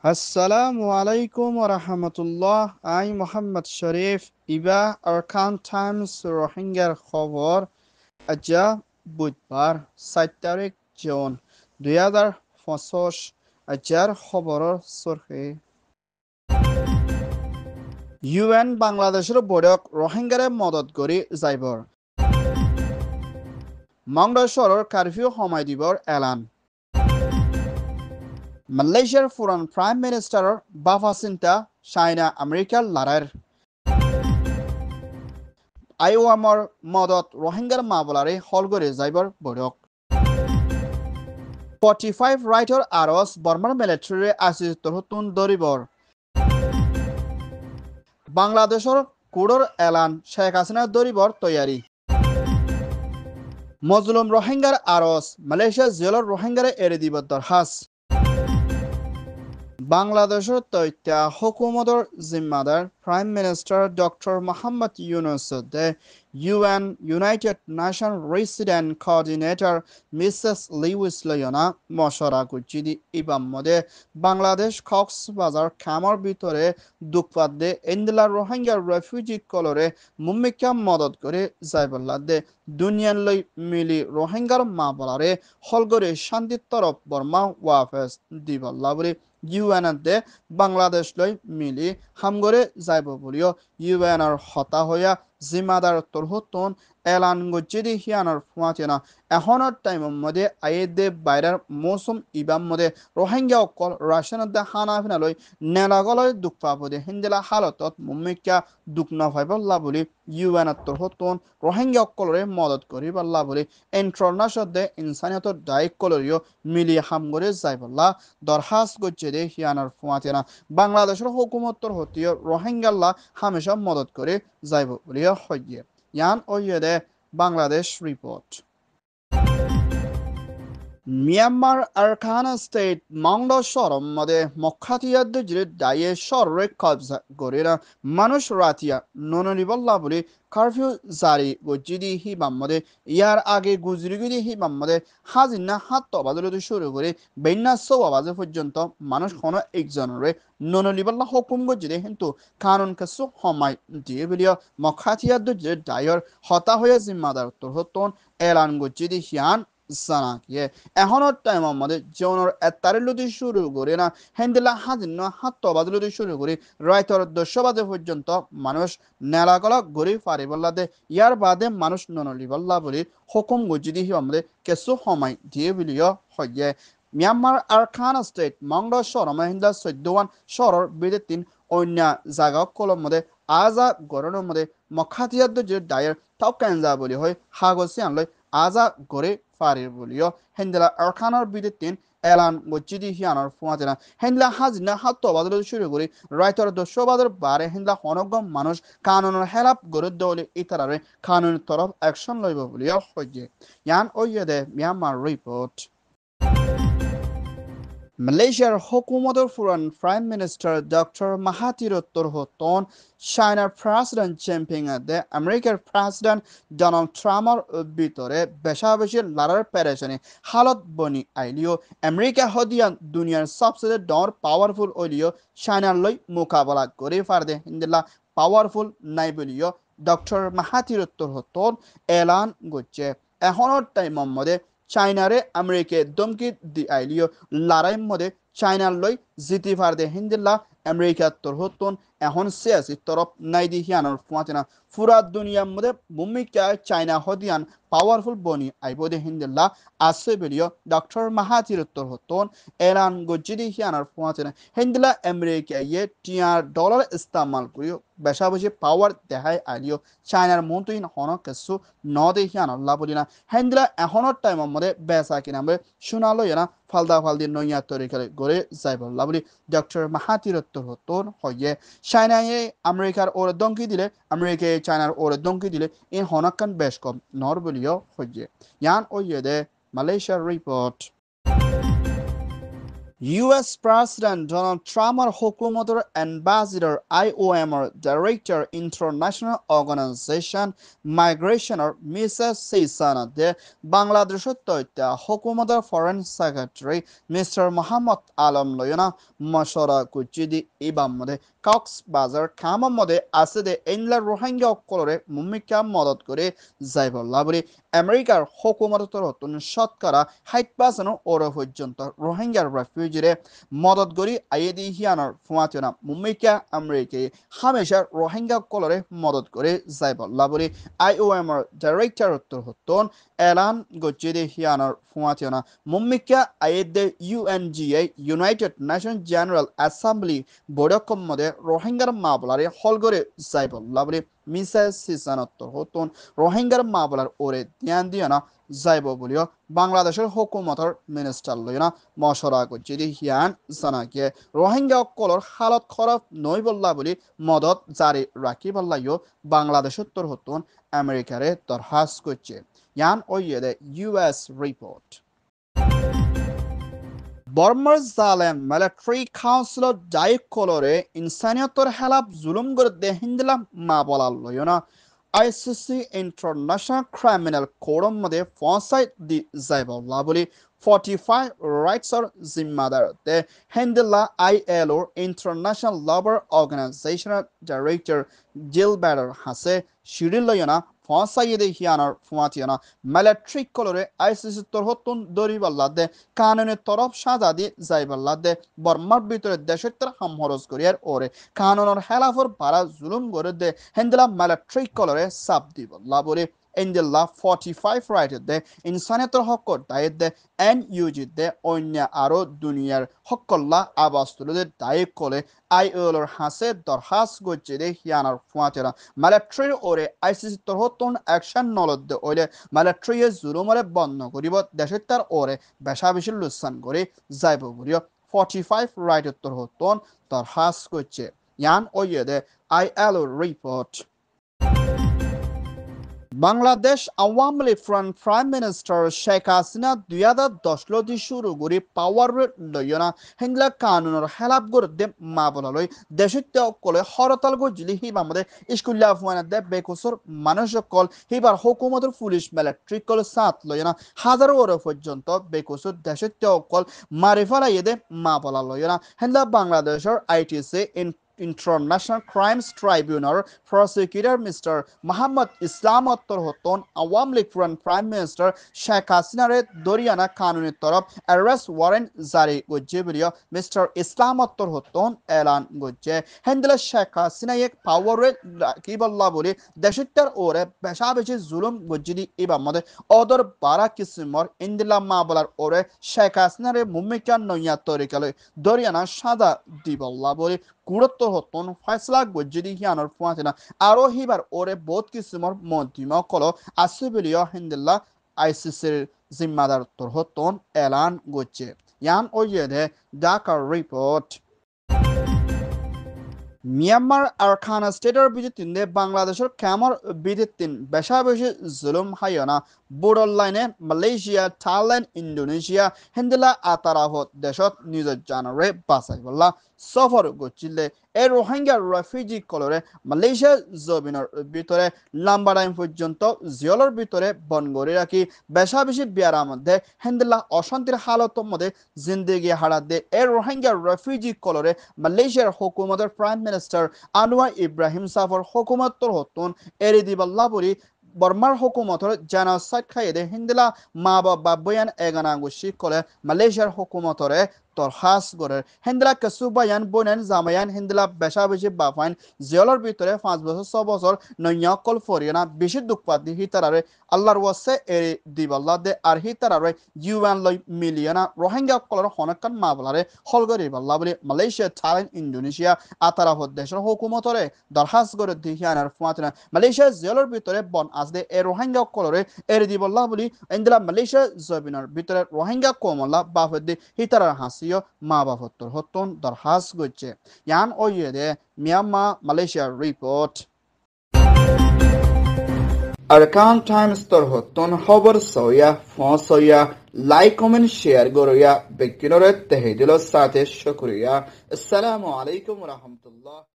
Assalamu alaikum wa rahmatullah. I Muhammad Sharif. Iba Arkan Times Rohingya খবর আজা বুধবার 7 তারিখ জুন 2025 আজার খবরের সরহে ইউএন বাংলাদেশের বৈঠক রোহিঙ্গারে মদত করি যাইবর মংডশ্বরের কারফিউ সময় দিবর এলান মালয়েশিয়ার ফুরান প্রাইম মিনিস্টারের বাফাসিন্তা চাইনা আমেরিকার লড়াইয়ের আইওএমর মদত রোহিঙ্গার মামলারে হলগরে যাইবর বৈঠক 45 রাইটর আরস বর্মার মিলিটারি আসিতন দরিবর বাংলাদেশের কুড়র এলান শেখ হাসিনা দরিবর তৈয়ারি মজলুম রোহিঙ্গার আরস মালয়েশিয়া জেলর রোহিঙ্গারে এড়ে দিব দরখাস্ত বাংলাদেশের তথ্য হুকুমতের জিম্মাদার prime minister doctor Mohammad Yunus UN United Nation resident coordinator Mrs Lewis লয়না মশরা কুচিদি ইবাম মধ্যে বাংলাদেশ কক্সবাজার খামর ভিতরে দুঃখপাত দে ইন্দিলা রোহিঙ্গা রেফিউজি কলরে মুম্মিকা মদত করে যাইবল্লা দে দুনিয়ান লই মিলি রোহিঙ্গার মামলারে হলগরে শান্তির তরফ বর্মা ওয়াফেস দিবল্লা বলে ইউএনতে বাংলাদেশ লই মিলি হামগরে যাইব বলিও ইউএনর হতা হইয়া জিম্মাদার তরহতন এলান গজ্জিদি হিয়ানর ফুয়াচেনা এখনের টাইমের মধ্যে আইদে বাইরের মৌসুম ইবাম মধ্যে রোহিঙ্গা অকল রাশিয়ানতে হানা লই নেলাগলয় দুঃখ পাবদে হিন্দিলা হালতত মুম্মিকা দুঃখ নভাইবল্লা বলি ইউএনের তরহতন রোহিঙ্গা অকলরে মদত করিবল্লা বলি ইন্টারন্যাশনাল ইনসানিয়তর দায়িক কলরিও মিলি হামগরে যাইবল্লা দরখাস্ত গজ্জিদি হিয়ানর ফুয়াচেনা বাংলাদেশের হুকুমতর হতীয় রোহিঙ্গাল্লা হামেশা মদত করে যাইব বলিয়া হইয়ে ইয়ান ওইদে বাংলাদেশ রিপোর্ট মিয়ানমার আরকানা স্টেট মংড শরম মধ্যে মক্ষাতিয়াদ্দ জিরে দায়ে শহরে কবজা গরিরা মানুষ রাতিয়া ননরিবল্লা বলে কারফিউ জারি গজিদি হিবাম মধ্যে ইয়ার আগে গুজরিগুদি হিবাম মধ্যে হাজিনা হাত তবাদলতে শুরু করে বেন্না সবাবাজে পর্যন্ত মানুষ কোনো একজনের ননলিবল্লা হুকুম গজিদে কিন্তু কানুন কাসু সময় দিয়ে বলিয়া মক্ষাতিয়াদ্দ জিরে দায়ের হতা হয়ে জিম্মাদার তরহতন এলান গজিদি হিয়ান জানাকিয়ে এখনের টাইম আমাদের জীবনের এতারিলতি শুরু করে না হেন্দিলা হাজিন হাত তবাদলতি শুরু করে রায়তর 10 বাজে পর্যন্ত মানুষ নেলাগলা ঘুরে পারিবল্লা দে ইয়ার বাদে মানুষ ননলিবল্লা বলি হুকুম গজিদি আমাদের কিছু সময় দিয়ে বলিও হয়ে মিয়ানমার আরকানা স্টেট মংড শহর হিন্দা 14 শহরের বিদে 3 অন্য জায়গা কলম মধ্যে আজা গরনের মধ্যে মখাতিয়াদ্দ যে দায়ের তাও কেনজা বলি হয় হাগসি আনলয় আজা গড়ে ফারির বলিও হেন্দিলা আরকানার বিদে 3 এলান গজিদি হিয়ানর ফুয়াতেনা হেন্দিলা হাজিনা হাত তবাদল শুরু করে রায়তর 10 বাদের বারে হেন্দিলা অনগম মানুষ কানুনের হেলাপ গড়ে দলে ইতারারে কানুনের তরফ অ্যাকশন লইব বলিও হইয়ে ইয়ান ওইদে মিয়ানমার রিপোর্ট মালয়েশিয়ার হুকুমতের ফুরান প্রাইম মিনিস্টার ডক্টর মাহাথির তরহতন চায়নার প্রেসিডেন্ট জিনপিং আমেরিকার প্রেসিডেন্ট ডোনাল্ড ট্রাম্পের ভিতরে বেশাবেশি লড়ার পেরেশানি হালত বনি আইলিও আমেরিকা হদিয়ান দুনিয়ার সবচেয়ে ডর পাওয়ারফুল ওইলিও চায়নার লই মোকাবেলা করে পারদে হিন্দিলা পাওয়ারফুল নাই বলিও ডক্টর মাহাথির তরহতন এলান করছে এখনের টাইমের মধ্যে চাইনারে আমেরিকা দমকি দি আইলিও লড়াই মধ্যে চাইনার লই জিতি পারদে হিন্দিল্লা আমেরিকার তরহতন এখন সিয়াসি তরফ নাই দি হিয়ানোর ফুয়াচেনা পুরা দুনিয়ার মধ্যে ভূমিকা চাইনা হদিয়ান পাওয়ারফুল বনি আইবদে হিন্দিল্লা আসে বেলিও ডক্টর মাহাথির তরহতন এলান গজিদি হিয়ানোর ফুয়াচেনা হিন্দিল্লা আমেরিকা ইয়ে $10 ইস্তেমাল করিও বেশাবেশি পাওয়ার দেখায় আইলিও চাইনার মন্ত্রী হন কিছু ন দে হিয়ানোর লাবলিনা হিন্দিল্লা এখনের টাইমের মধ্যে বেসা কিনা শোনালো না ফালদা ফালদি নইয়া তরিকারে গড়ে যাইবল্লা বলি ডক্টর মাহাথির তরহতন হইয়ে চাইনায় আমেরিকার ওরে দমকি দিলে আমেরিকায় চায়নার ওরে দমকি দিলে ইন হনাক্কান বেশ কম নর বলিও হইয়ে ইয়ান ওইয়ে দে মালয়েশিয়ার report US President Donald Trump hukumator ambassador IOM Director International Organization Migration Mrs. Sisana de Bangladesh Toita hukumator Foreign Secretary Mr. Muhammad Alam Loyana Mashara Kuchidi Ibamode Coxbazar Kamamode Asede Enla Rohingya Kolore Mumika Modot Kore Zaibol Labri Americar hukumator Shotkara 60% ওরা পর্যন্ত রোহিঙ্গার রেফিউজিরে মদত করি IAD হিয়ানোর ফুয়াতিনা মুম্বাইকা আমেরিকায় হামেশা রোহিঙ্গা কলরে মদত করে যাইব লাবরি আইওএমর director উত্তর হতন এলান গচ্চিদি হিয়ানোর ফুয়াতিনা মুম্বাইকা আইএডি UNGA United Nation General Assembly বৈঠক মধ্যে রোহিঙ্গার মামলারে হল করে যাইব লাবরি মিসেস সিসানত্তর হতন রোহিঙ্গার মামলার ওরে ধ্যান দিয়ে না যাইব বলিও বাংলাদেশের হুকুমতর মিনিস্টার লইনা মশরা করছে হিয়ান জানাকে রোহিঙ্গা কলর হালত খরফ নই বললা বলি মদত জারি রাখি বললাইও বাংলাদেশের তোর হতুন আমেরিকারে দরখাস্ত করছে ইয়ান ওইয়ে ইউএস রিপোর্ট বর্মার জালেম মিলিটারি কাউন্সিলর জাইক কলরে ইনসানিয়তর হেলাপ জুলুম করে দেহিন্দিলাম মা বলাল লইনা ICC International Criminal Court मध्ये फॉसाइट दी जायबला बोली 45 rights or zimmadar te handla ILO International Labour Organization Director Gilbert Hase Shiriloyana ফসাইয়ে হিয়ানার ফুয়াতিয়ানা মিলিটারি কলরে ICC তরহতুন দরিবাল্লাদে কানুনের তরফ সাজা দিয়ে যাইবাল্লাদে বর্মার ভিতরে দেশের তর হামহরজ করিয়ার ওরে কানুনের হেলাফর বারা জুলুম করে দে হেন্দেলা মিলিটারি কলরে সাপ দিবল্লা বলে এন্ডেল্লা 45 রাইটের দে ইনসানিয়তের হক দায়ের দে NUG দে অন্য আরো দুনিয়ার হকল্লা আবাস তুলে দায়িক করে ILOর হাসে দরখাস্ত করছে দে হিয়ানার ফুয়াতেরা মিলিটারি ওরে ICC তরহতুন অ্যাকশন নলদ দে ওইলে মিলিটারি জুলুমরে বন্ধ করিব দেশের তার ওরে বেশা বেশি লুসান করে যাইব বলিও 45 রাইটের তরহতুন দরখাস্ত করছে ইয়ান ওইয়ে দে ILO report Bangladesh Awami League front prime minister Sheikh Hasina 2010 শুরু করে পাওয়ার লইনা হিংলা কানুনের হেলাপ গড়ে মা বলালই দেশিত কলে হরতাল গজিলি হিবা মধ্যে স্কুল আফওয়ানাদে বেকসর মানুষ কল হিবার হুকুমতের পুলিশ মিলিটারি কল সাত লইনা হাজার ওর পর্যন্ত বেকসর দেশিত কল মারি ফেলাইয়ে দে মা বলা লইনা হিংলা বাংলাদেশের ITC International Crimes Tribunal Prosecutor Mr. Muhammad Islam Attor Hoton Awam League Prime Minister Sheikh Hasina Doriana Kanuni Torop Arrest Warrant Zari Gojibirio Mr. Islam Attor Hoton Elan Goje Hendela Sheikh Hasina Yek Power Kiballa Buri Deshitar Ore Beshabichi Zulum Gojidi Ibamode Odor Barakisimor Indila Mabalar Ore Sheikh Hasina Mumikan Noya Torikale Doriana Shada Diballa Buri গুরুত্ব হতন ফয়সলা গজ্জিদি হিয়ানোর ফুয়াতিনা আরো হিবার ওরে বোধ কিসমর মন্ত্রিম call আসিবিলিও হিন্দিল্লা ICCর জিম্মাদার তোর হতন এলান গচ্ছে ইয়ান ওইয়ে Dhaka report Myanmar আরখানা স্টেটের বিজিতিনে বাংলাদেশের ক্যামর বিজিতিন বেশা বেশি জুলুম হাইনা বোর্ডার লাইনে মালয়েশিয়া থাইল্যান্ড ইন্দোনেশিয়া হিন্দিলা আতারাহত দেশত নিজের জানারে বাসাই বললা সফর গচ্ছিলে এই রোহিঙ্গা রেফিউজি কলরে মালয়েশিয়া জমিনের ভিতরে লম্বা টাইম পর্যন্ত জিয়লের ভিতরে বন করে রাখি বেশা বেশি বিয়ার মধ্যে হিন্দিলা অশান্তির হালতের মধ্যে জিন্দিগি হারা দে এই রোহিঙ্গা রেফিউজি কলরে মালয়েশিয়ার হুকুমতের প্রাইম মিনিস্টার আনোয়ার ইব্রাহিম সাফর হুকুমতর হতুন এরি দিবাল্লা বলি বর্মার হুকুমতর জেনোসাইড খাইয়ে দে হিন্দিলা মা বাবা বয়ান এগানা গুশি কলে মালয়েশিয়ার হুকুমতরে তরখাস করে হিন্দিলা কেসুবায়ান বনেন জামায়ান হিন্দিলা বেশা বেশি বাফাইন জিয়লের ভিতরে 5 বছর 6 বছর নয়কল ফরিয়ানা বেশি দুঃখপাত দি হিতারারে আল্লাহর ওয়াসে এরি দিবাল্লা দে আর হিতারারে UN লই মিলিয়না রোহিঙ্গা কলর হনকান মাবলারে হলগরি বাল্লা বলি মালয়েশিয়া থাইল্যান্ড ইন্দোনেশিয়া আতারাফত দেশের হুকুমতরে দরখাস করে দি হিয়ানার ফুয়াতিনা মালয়েশিয়া জিয়লের ভিতরে বন আসদে এ রোহিঙ্গা কলরে এরি দিবাল্লা বলি ইন্দিলা মালয়েশিয়া জবিনের ভিতরে রোহিঙ্গা কোমলা বাফদি হিতারার হাসি মা বাপত্তর হতন দরখাস্ত করছে ইয়ান ওইয়ে Myanmar Malaysia report Arakan Times তোর হতন খবর সয়া ফসয়া লাইক কমেন্ট শেয়ার গরিয়া বেকিনরে তেহেদিল সাথে শুকরিয়া। আসসালামু আলাইকুম রহমতুল্লাহ।